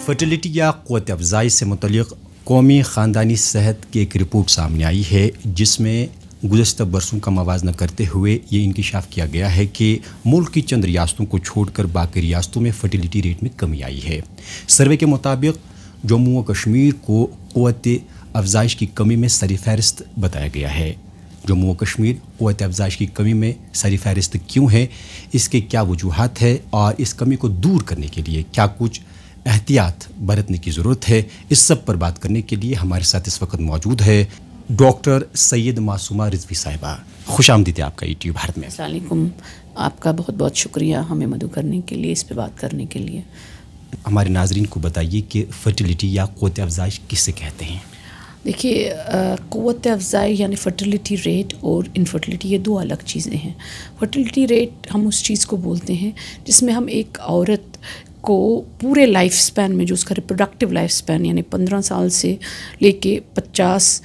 Fertility یا قوت افزائی سے متعلق قومی خاندانی صحت کی ایک رپورٹ سامنے آئی ہے، جس میں گزشتہ برسوں کا موازنہ کرتے ہوئے یہ انکشاف کیا گیا ہے کہ ملک کی چند ریاستوں کو چھوڑ کر باقی ریاستوں میں فرٹیلیٹی ریٹ میں کمی آئی ہے۔ سروے کے مطابق جموں و کشمیر کو قوت افزائش کی کمی میں سر فہرست بتایا گیا ہے۔ جموں و کشمیر قوت افزائش کی کمی میں سر فہرست کیوں ہے، اس کے کیا وجوہات ہے اور اس کمی کو دور کرنے کے لیے کیا کچھ احتیاط برتنے کی ضرورت ہے، اس سب پر بات کرنے کے لیے ہمارے ساتھ اس وقت موجود ہے ڈاکٹر سید معصومہ رضوی صاحبہ۔ خوش آمدید ہے آپ کا ایٹی بھارت میں۔ السلام علیکم، آپ کا بہت بہت شکریہ ہمیں مدعو کرنے کے لیے، اس پہ بات کرنے کے لیے۔ ہمارے ناظرین کو بتائیے کہ فرٹیلیٹی یا قوت افزائش کس سے کہتے ہیں؟ دیکھیے، قوت افزائی یعنی فرٹیلیٹی ریٹ اور انفرٹیلیٹی یہ دو الگ چیزیں ہیں۔ فرٹیلیٹی ریٹ ہم اس چیز کو بولتے ہیں جس میں ہم ایک عورت کو پورے لائف سپین میں، جو اس کا ریپروڈکٹیو لائف سپین یعنی 15 سال سے لے کے 50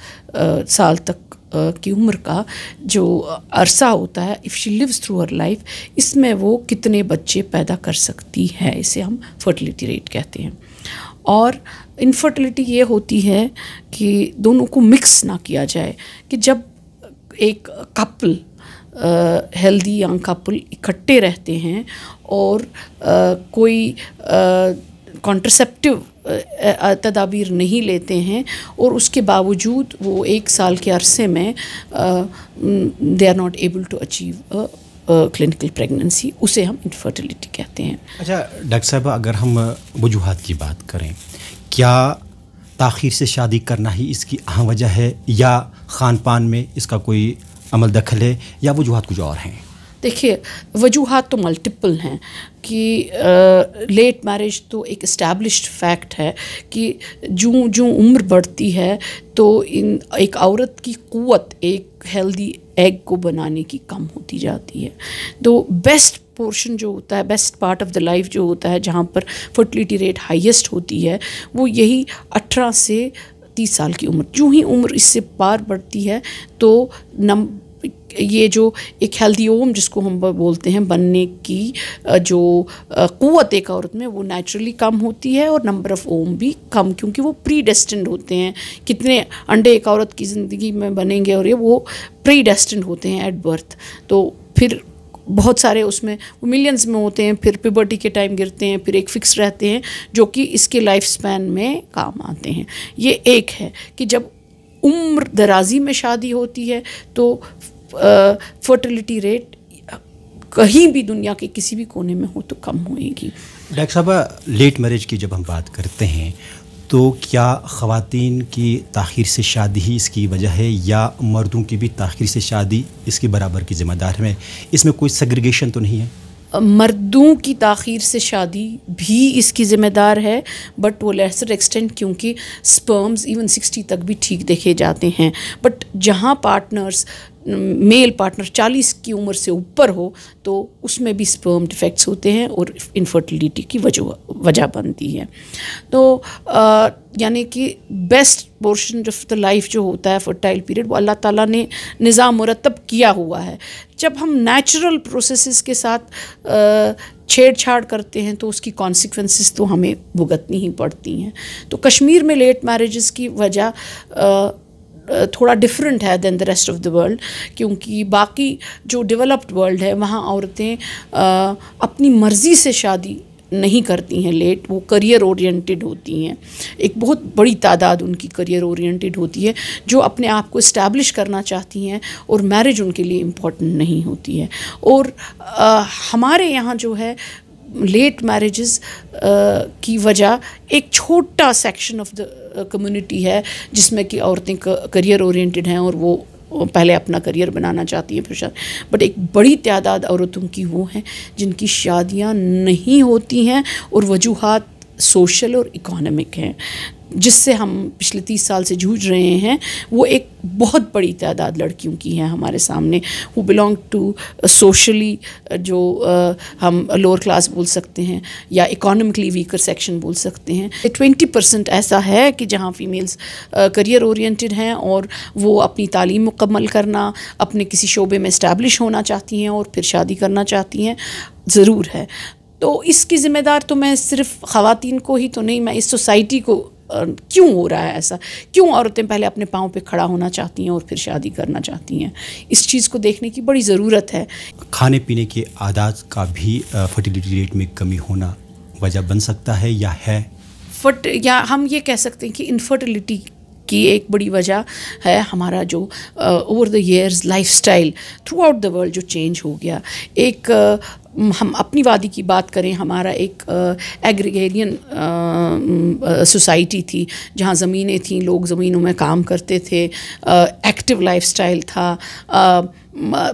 سال تک کی عمر کا جو عرصہ ہوتا ہے، if she lives through her life, اس میں وہ کتنے بچے پیدا کر سکتی ہے، اسے ہم فرٹیلیٹی ریٹ کہتے ہیں۔ اور انفرٹیلیٹی یہ ہوتی ہے کہ دونوں کو مکس نہ کیا جائے، کہ جب ایک کپل ہیلدی ینگ کپل اکٹھے رہتے ہیں اور کوئی کانٹرسیپٹیو تدابیر نہیں لیتے ہیں اور اس کے باوجود وہ 1 سال کے عرصے میں they are not able to achieve clinical pregnancy, اسے ہم انفرٹیلیٹی کہتے ہیں۔ اچھا ڈاکٹر صاحبہ، اگر ہم وجوہات کی بات کریں، کیا تاخیر سے شادی کرنا ہی اس کی اہم وجہ ہے، یا خان پان میں اس کا کوئی عمل دخل ہے، یا وجوہات کچھ اور ہیں؟ دیکھیے، وجوہات تو ملٹیپل ہیں کہ لیٹ میرج تو ایک اسٹیبلشڈ فیکٹ ہے کہ جو عمر بڑھتی ہے تو ایک عورت کی قوت ایک ہیلدی ایگ کو بنانے کی کم ہوتی جاتی ہے۔ تو بیسٹ پورشن جو ہوتا ہے، best part of the life جو ہوتا ہے، جہاں پر فرٹیلیٹی ریٹ ہائیسٹ ہوتی ہے، وہ یہی 18 سے 30 سال کی عمر۔ جو ہی عمر اس سے پار بڑھتی ہے تو یہ جو ایک ہیلدی اوم جس کو ہم بولتے ہیں بننے کی جو قوت ایک عورت میں، وہ نیچرلی کم ہوتی ہے، اور نمبر آف اوم بھی کم، کیونکہ وہ پری ڈیسٹنڈ ہوتے ہیں۔ کتنے انڈے ایک عورت کی زندگی میں بنیں گے، اور یہ وہ پری ڈیسٹنڈ ہوتے ہیں ایٹ برتھ۔ تو پھر بہت سارے اس میں ملینز میں ہوتے ہیں، پھر پیبرٹی کے ٹائم گرتے ہیں، پھر ایک فکس رہتے ہیں جو کہ اس کے لائف سپین میں کام آتے ہیں۔ یہ ایک ہے کہ جب عمر درازی میں شادی ہوتی ہے تو فرٹیلیٹی ریٹ کہیں بھی دنیا کے کسی بھی کونے میں ہو تو کم ہوئے گی۔ ڈاکٹر صاحبہ، لیٹ میرج کی جب ہم بات کرتے ہیں تو کیا خواتین کی تاخیر سے شادی ہی اس کی وجہ ہے، یا مردوں کی بھی تاخیر سے شادی اس کی برابر کی ذمہ دار ہے؟ اس میں کوئی سیگریگیشن تو نہیں ہے؟ مردوں کی تاخیر سے شادی بھی اس کی ذمہ دار ہے، بٹ وہ لیسر ایکسٹینٹ، کیونکہ سپرمز ایون 60 تک بھی ٹھیک دیکھے جاتے ہیں۔ بٹ جہاں پارٹنرز میل پارٹنر 40 کی عمر سے اوپر ہو تو اس میں بھی سپرم ڈیفیکٹس ہوتے ہیں اور انفرٹیلیٹی کی وجہ بنتی ہے۔ تو یعنی کہ best portion of the life جو ہوتا ہے فرٹائل پیریڈ، وہ اللہ تعالیٰ نے نظام مرتب کیا ہوا ہے۔ جب ہم نیچرل پروسیسز کے ساتھ چھیڑ چھاڑ کرتے ہیں تو اس کی کانسیکوینسز تو ہمیں بھگتنی ہی پڑتی ہیں۔ تو کشمیر میں لیٹ میرجز کی وجہ تھوڑا ڈفرینٹ ہے than the rest of the world, کیونکہ باقی جو ڈیولپڈ ورلڈ ہے وہاں عورتیں اپنی مرضی سے شادی نہیں کرتی ہیں لیٹ، وہ کریئر اورینٹیڈ ہوتی ہیں۔ ایک بہت بڑی تعداد ان کی کریئر اورینٹیڈ ہوتی ہے جو اپنے آپ کو اسٹیبلش کرنا چاہتی ہیں، اور میرج ان کے لیے امپورٹنٹ نہیں ہوتی ہے۔ اور ہمارے یہاں جو ہے لیٹ میرجز کی وجہ ایک چھوٹا سیکشن آف دا کمیونٹی ہے جس میں کہ عورتیں کریئر اورینٹیڈ ہیں اور وہ پہلے اپنا کریئر بنانا چاہتی ہیں پھر شادی، بٹ ایک بڑی تعداد عورتوں کی وہ ہیں جن کی شادیاں نہیں ہوتی ہیں، اور وجوہات سوشل اور اکانومک ہیں جس سے ہم پچھلے 30 سال سے جھوج رہے ہیں۔ وہ ایک بہت بڑی تعداد لڑکیوں کی ہے ہمارے سامنے، وہ بلانگ ٹو سوشلی جو ہم لوور کلاس بول سکتے ہیں یا اکانومکلی ویکر سیکشن بول سکتے ہیں۔ 20% ایسا ہے کہ جہاں فیمیلز کریئر اورینٹیڈ ہیں اور وہ اپنی تعلیم مکمل کرنا، اپنے کسی شعبے میں اسٹیبلش ہونا چاہتی ہیں اور پھر شادی کرنا چاہتی ہیں، ضرور ہے۔ تو اس کی ذمہ دار تو میں صرف خواتین کو ہی تو نہیں، میں اس سوسائٹی کو کیوں ہو رہا ہے ایسا، کیوں عورتیں پہلے اپنے پاؤں پہ کھڑا ہونا چاہتی ہیں اور پھر شادی کرنا چاہتی ہیں، اس چیز کو دیکھنے کی بڑی ضرورت ہے. کھانے پینے کے عادات کا بھی فرٹیلیٹی ریٹ میں کمی ہونا وجہ بن سکتا ہے یا ہے؟ یا ہم یہ کہہ سکتے ہیں کہ انفرٹیلیٹی کی ایک بڑی وجہ ہے ہمارا جو over the years life style through out the world جو چینج ہو گیا. ایک ہم اپنی وادی کی بات کریں، ہمارا ایک ایگریگیرین سوسائٹی تھی جہاں زمینیں تھیں، لوگ زمینوں میں کام کرتے تھے، ایکٹیو لائف اسٹائل تھا،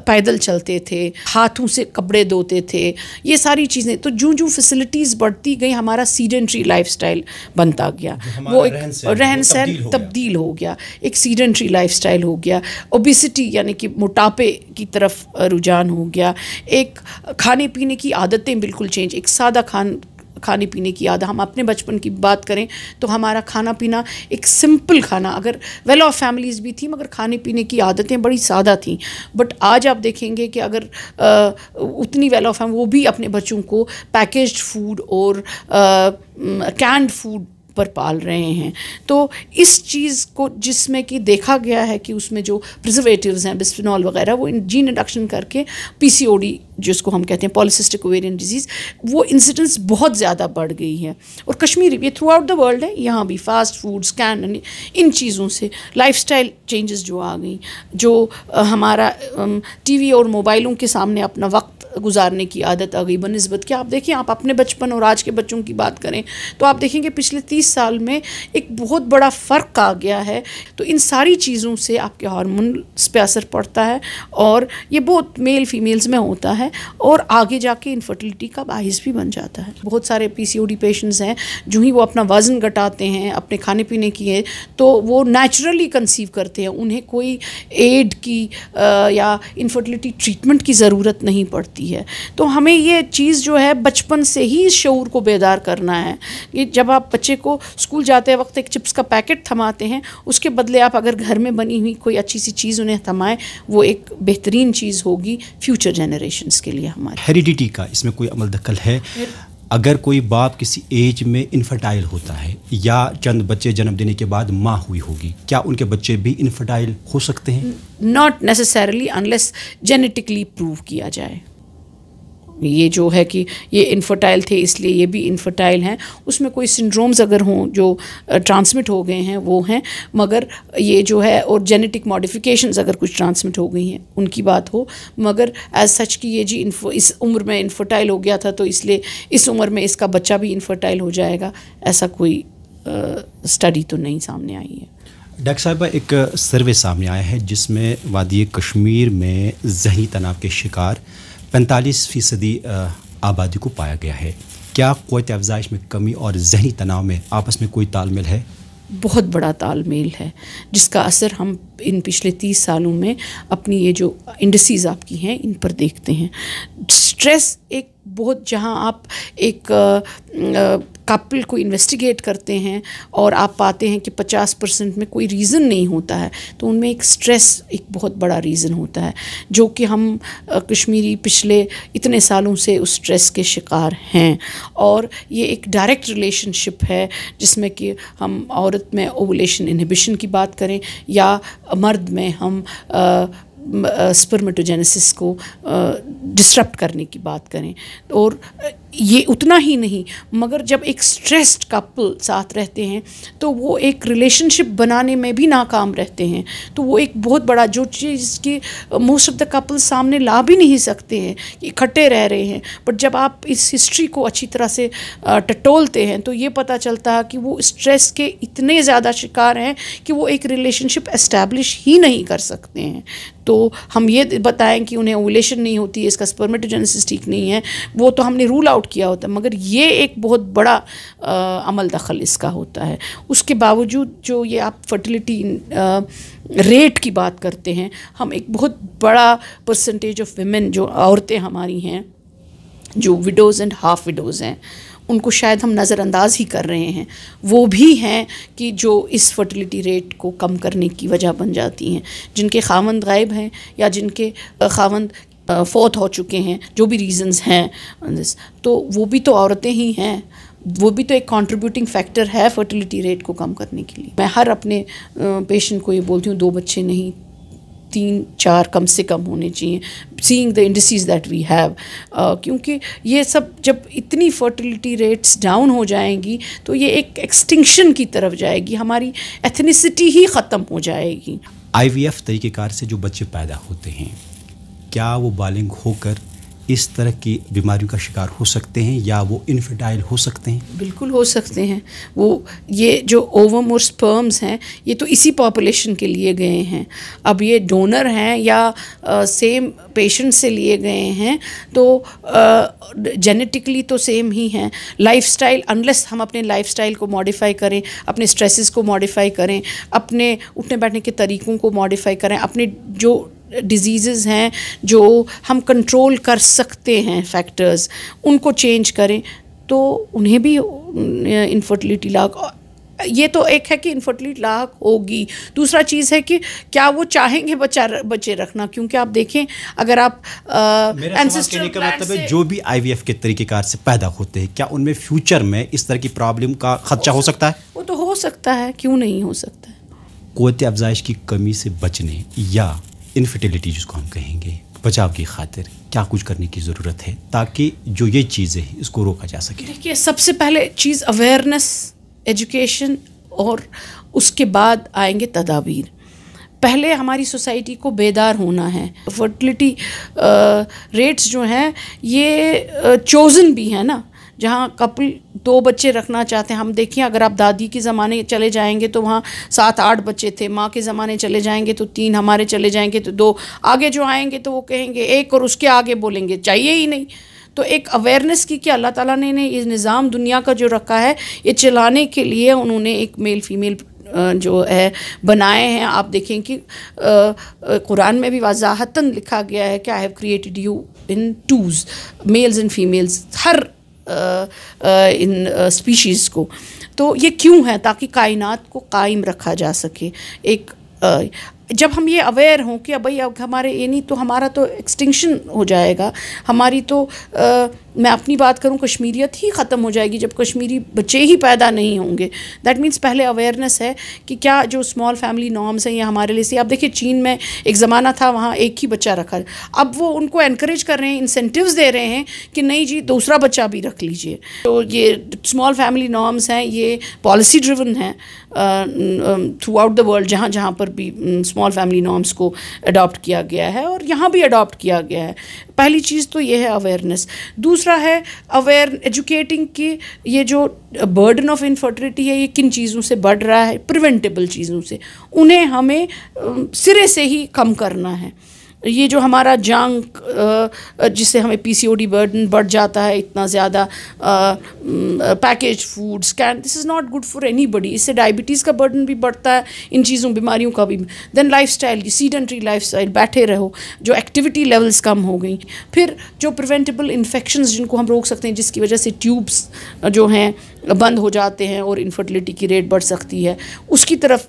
پیدل چلتے تھے، ہاتھوں سے کپڑے دھوتے تھے، یہ ساری چیزیں. تو جو فیسلٹیز بڑھتی گئی ہمارا سیڈنٹری لائف اسٹائل بنتا گیا، وہ ایک رہن سہن تبدیل ہو گیا، ایک سیڈنٹری لائف اسٹائل ہو گیا. اوبیسٹی یعنی کہ موٹاپے کی طرف رجحان ہو گیا. ایک کھانے پینے کی عادتیں بالکل چینج، ایک سادہ کھانے پینے کی عادت. ہم اپنے بچپن کی بات کریں تو ہمارا کھانا پینا ایک سمپل کھانا، اگر ویل آف فیملیز بھی تھیں مگر کھانے پینے کی عادتیں بڑی سادہ تھیں. بٹ آج آپ دیکھیں گے کہ اگر اتنی ویل آف فیملی وہ بھی اپنے بچوں کو پیکیجڈ فوڈ اور کینڈ فوڈ پر پال رہے ہیں. تو اس چیز کو جس میں کہ دیکھا گیا ہے کہ اس میں جو پرزرویٹیوز ہیں، بسفینول وغیرہ، وہ جین انڈکشن کر کے PCOD جس کو ہم کہتے ہیں پالیسسٹک اوویرین ڈیزیز، وہ انسیڈنس بہت زیادہ بڑھ گئی ہے. اور کشمیر یہ تھرو آؤٹ دا ورلڈ ہے، یہاں بھی فاسٹ فوڈ اسکین ان چیزوں سے لائف اسٹائل چینجز جو آ گئیں، جو ہمارا ٹی وی اور موبائلوں کے سامنے اپنا وقت گزارنے کی عادت آ گئی بنسبت کہ آپ دیکھیں، آپ اپنے بچپن اور آج کے بچوں کی بات کریں تو آپ دیکھیں کہ پچھلے 30 سال میں ایک بہت بڑا فرق آ گیا ہے. تو ان ساری چیزوں سے آپ کے ہارمونس پہ اثر پڑتا ہے اور یہ بہت میل فیمیلز میں ہوتا ہے اور آگے جا کے انفرٹیلیٹی کا باعث بھی بن جاتا ہے. بہت سارے PCOD پیشنٹس ہیں جو ہی وہ اپنا وزن گھٹاتے ہیں اپنے کھانے پینے کی ہے تو وہ نیچرلی کنسیو کرتے ہیں، انہیں کوئی ایڈ کی یا انفرٹیلیٹی ٹریٹمنٹ کی ضرورت نہیں پڑتی ہے. تو ہمیں یہ چیز جو ہے بچپن سے ہی اس شعور کو بیدار کرنا ہے کہ جب آپ بچے کو اسکول جاتے وقت ایک چپس کا پیکٹ تھماتے ہیں، اس کے بدلے آپ اگر گھر میں بنی ہوئی کوئی اچھی سی چیز انہیں تھمائیں، وہ ایک بہترین چیز ہوگی فیوچر جنریشنز کے لیے. ہماری ہیریڈیٹی کا اس میں کوئی عمل دخل ہے؟ اگر کوئی باپ کسی ایج میں انفرٹائل ہوتا ہے یا چند بچے جنم دینے کے بعد ماں ہوئی ہوگی، کیا ان کے بچے بھی انفرٹائل ہو سکتے ہیں؟ Not necessarily unless genetically prove کیا جائے. یہ جو ہے کہ یہ انفرٹائل تھے اس لیے یہ بھی انفرٹائل ہیں، اس میں کوئی سنڈرومز اگر ہوں جو ٹرانسمٹ ہو گئے ہیں وہ ہیں، مگر یہ جو ہے اور جینیٹک ماڈیفیکیشنز اگر کچھ ٹرانسمٹ ہو گئی ہیں ان کی بات ہو، مگر ایز سچ کہ یہ جی اس عمر میں انفرٹائل ہو گیا تھا تو اس لیے اس عمر میں اس کا بچہ بھی انفرٹائل ہو جائے گا، ایسا کوئی اسٹڈی تو نہیں سامنے آئی ہے. ڈاکٹر صاحبہ، ایک سروے سامنے آیا ہے جس میں وادی کشمیر میں ذہنی تناؤ کے شکار 45% آبادی کو پایا گیا ہے. کیا قوت افزائش میں کمی اور ذہنی تناؤ میں آپس میں کوئی تال میل ہے؟ بہت بڑا تال میل ہے جس کا اثر ہم ان پچھلے 30 سالوں میں اپنی یہ جو انڈسیز آپ کی ہیں ان پر دیکھتے ہیں. اسٹریس ایک بہت، جہاں آپ ایک کپل کو انویسٹیگیٹ کرتے ہیں اور آپ پاتے ہیں کہ 50% میں کوئی ریزن نہیں ہوتا ہے، تو ان میں ایک سٹریس ایک بہت بڑا ریزن ہوتا ہے جو کہ ہم کشمیری پچھلے اتنے سالوں سے اس سٹریس کے شکار ہیں. اور یہ ایک ڈائریکٹ ریلیشن شپ ہے جس میں کہ ہم عورت میں اوولیشن انہیبیشن کی بات کریں یا مرد میں ہم سپرمیٹوجینسس کو ڈسٹرپٹ کرنے کی بات کریں. اور یہ اتنا ہی نہیں، مگر جب ایک سٹریسڈ کپل ساتھ رہتے ہیں تو وہ ایک ریلیشن شپ بنانے میں بھی ناکام رہتے ہیں. تو وہ ایک بہت بڑا جو چیز کی موسٹ آف دا کپل سامنے لا بھی نہیں سکتے ہیں کہ اکٹھے رہ رہے ہیں، بٹ جب آپ اس ہسٹری کو اچھی طرح سے ٹٹولتے ہیں تو یہ پتہ چلتا ہے کہ وہ اسٹریس کے اتنے زیادہ شکار ہیں کہ وہ ایک ریلیشن شپ اسٹیبلش ہی نہیں کر سکتے ہیں. تو ہم یہ بتائیں کہ انہیں اوولیشن نہیں ہوتی ہے، اس کا سپرمیٹوجینسس ٹھیک نہیں ہے، وہ تو ہم نے رول آؤٹ کیا ہوتا ہے، مگر یہ ایک بہت بڑا عمل دخل اس کا ہوتا ہے. اس کے باوجود جو یہ آپ فرٹیلیٹی ریٹ کی بات کرتے ہیں، ہم ایک بہت بڑا پرسنٹیج آف ویمن جو عورتیں ہماری ہیں جو وڈوز اینڈ ہاف وڈوز ہیں، ان کو شاید ہم نظر انداز ہی کر رہے ہیں. وہ بھی ہیں کہ جو اس فرٹیلیٹی ریٹ کو کم کرنے کی وجہ بن جاتی ہیں، جن کے خاوند غائب ہیں یا جن کے خاوند فوت ہو چکے ہیں، جو بھی ریزنز ہیں، تو وہ بھی تو عورتیں ہی ہیں، وہ بھی تو ایک کنٹریبیوٹنگ فیکٹر ہے فرٹیلیٹی ریٹ کو کم کرنے کے لیے. میں ہر اپنے پیشنٹ کو یہ بولتی ہوں 2 بچے نہیں 3-4 کم سے کم ہونے چاہیے، سینگ دا انڈسیز دیٹ وی ہیو، کیونکہ یہ سب جب اتنی فرٹیلیٹی ریٹس ڈاؤن ہو جائیں گی تو یہ ایک ایکسٹنکشن کی طرف جائے گی، ہماری ایتھنیسٹی ہی ختم ہو جائے گی. IVF طریقہ کار سے جو بچے پیدا ہوتے ہیں کیا وہ بالغ ہو کر اس طرح کی بیماریوں کا شکار ہو سکتے ہیں یا وہ انفرٹائل ہو سکتے ہیں؟ بالکل ہو سکتے ہیں. وہ یہ جو اووم اور سپرمز ہیں یہ تو اسی پاپولیشن کے لیے گئے ہیں. اب یہ ڈونر ہیں یا سیم پیشنٹ سے لیے گئے ہیں تو جینیٹکلی تو سیم ہی ہیں. لائف سٹائل، انلیس ہم اپنے لائف سٹائل کو ماڈیفائی کریں، اپنے سٹریسز کو ماڈیفائی کریں، اپنے اٹھنے بیٹھنے کے طریقوں کو ماڈیفائی کریں، اپنے جو ڈیزیزز ہیں جو ہم کنٹرول کر سکتے ہیں فیکٹرز ان کو چینج کریں تو انہیں بھی انفرٹیلیٹی لاحق. یہ تو ایک ہے کہ انفرٹیلیٹی لاحق ہوگی. دوسرا چیز ہے کہ کیا وہ چاہیں گے بچے رکھنا، کیونکہ آپ دیکھیں اگر آپ اینسسٹرل کا مطلب ہے جو بھی IVF کے طریقہ کار سے پیدا ہوتے ہیں کیا ان میں فیوچر میں اس طرح کی پرابلم کا خدشہ ہو سکتا ہے؟ وہ تو ہو سکتا ہے، کیوں نہیں ہو سکتا ہے. قوت افزائش کی کمی سے بچنے یا انفرٹیلیٹی جس کو ہم کہیں گے بچاؤ کی خاطر کیا کچھ کرنے کی ضرورت ہے تاکہ جو یہ چیزیں ہیں اس کو روکا جا سکے؟ دیکھیے سب سے پہلے چیز اویئرنیس، ایجوکیشن، اور اس کے بعد آئیں گے تدابیر. پہلے ہماری سوسائٹی کو بیدار ہونا ہے. فرٹیلیٹی ریٹس جو ہیں یہ چوزن بھی ہیں نا، جہاں کپل 2 بچے رکھنا چاہتے ہیں. ہم دیکھیں اگر آپ دادی کے زمانے چلے جائیں گے تو وہاں 7-8 بچے تھے، ماں کے زمانے چلے جائیں گے تو 3، ہمارے چلے جائیں گے تو 2، آگے جو آئیں گے تو وہ کہیں گے 1 اور اس کے آگے بولیں گے چاہیے ہی نہیں. تو ایک اویئرنیس کی کہ اللہ تعالیٰ نے یہ نظام دنیا کا جو رکھا ہے یہ چلانے کے لیے انہوں نے ایک میل فیمیل جو ہے بنائے ہیں. آپ دیکھیں کہ قرآن میں بھی وضاحتاً لکھا گیا ہے کہ I have created you in twos، males and females, Hare in species کو. تو یہ کیوں ہے؟ تاکہ کائنات کو قائم رکھا جا سکے. ایک جب ہم یہ اویئر ہوں کہ بھائی اب ہمارے یہ نہیں تو ہمارا تو ایکسٹنکشن ہو جائے گا، ہماری تو میں اپنی بات کروں کشمیریت ہی ختم ہو جائے گی جب کشمیری بچے ہی پیدا نہیں ہوں گے. دیٹ مینس پہلے اویئرنیس ہے کہ کیا جو اسمال فیملی نارمس ہیں یہ ہمارے لیے سے. اب دیکھیے چین میں ایک زمانہ تھا وہاں ایک ہی بچہ رکھا، اب وہ ان کو انکریج کر رہے ہیں، انسینٹیوز دے رہے ہیں کہ نہیں جی دوسرا بچہ بھی رکھ لیجئے. تو یہ اسمال فیملی نارمس ہیں یہ پالیسی ڈریون ہیں تھرو آؤٹ دا ورلڈ، جہاں جہاں پر بھی اسمال فیملی نارمس کو اڈاپٹ کیا گیا ہے اور یہاں بھی اڈاپٹ کیا گیا ہے. پہلی چیز تو یہ ہے اویئرنیس. دوسرا ہے ایجوکیٹنگ کہ یہ جو برڈن آف انفرٹیلیٹی ہے یہ کن چیزوں سے بڑھ رہا ہے، پریونٹیبل چیزوں سے، انہیں ہمیں سرے سے ہی کم کرنا ہے. یہ جو ہمارا جنک جس سے ہمیں PCOD برڈن بڑھ جاتا ہے اتنا زیادہ، package food, this is not good for anybody. اس سے ڈائبٹیز کا برڈن بھی بڑھتا ہے، ان چیزوں بیماریوں کا بھی. Then life style, sedentary life style, بیٹھے رہو، جو ایکٹیویٹی لیولز کم ہو گئیں. پھر جو پریونٹیبل انفیکشنز جن کو ہم روک سکتے ہیں جس کی وجہ سے ٹیوبس جو ہیں بند ہو جاتے ہیں اور انفرٹیلیٹی کی ریٹ بڑھ سکتی ہے، اس کی طرف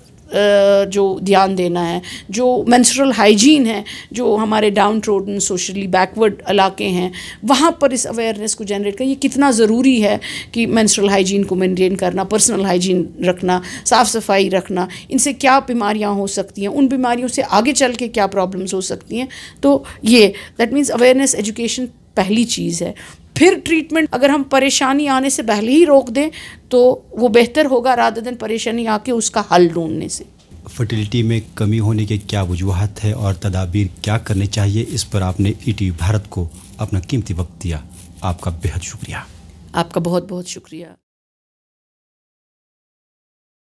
جو دھیان دینا ہے. جو مینسٹرل ہائیجین ہے، جو ہمارے ڈاؤن ٹروڈن سوشلی بیکورڈ علاقے ہیں وہاں پر اس اویئرنیس کو جنریٹ کریں. یہ کتنا ضروری ہے کہ مینسٹرل ہائیجین کو مینٹین کرنا، پرسنل ہائیجین رکھنا، صاف صفائی رکھنا. ان سے کیا بیماریاں ہو سکتی ہیں، ان بیماریوں سے آگے چل کے کیا پرابلمس ہو سکتی ہیں. تو یہ دیٹ مینس اویئرنیس، ایجوکیشن پہلی چیز ہے. پھر ٹریٹمنٹ اگر ہم پریشانی آنے سے پہلے ہی روک دیں تو وہ بہتر ہوگا رادر دین پریشانی آ کے اس کا حل ڈھونڈنے سے. فرٹیلیٹی میں کمی ہونے کے کیا وجوہات ہے اور تدابیر کیا کرنے چاہیے، اس پر آپ نے ETV بھارت کو اپنا قیمتی وقت دیا. آپ کا بے حد شکریہ. آپ کا بہت بہت شکریہ.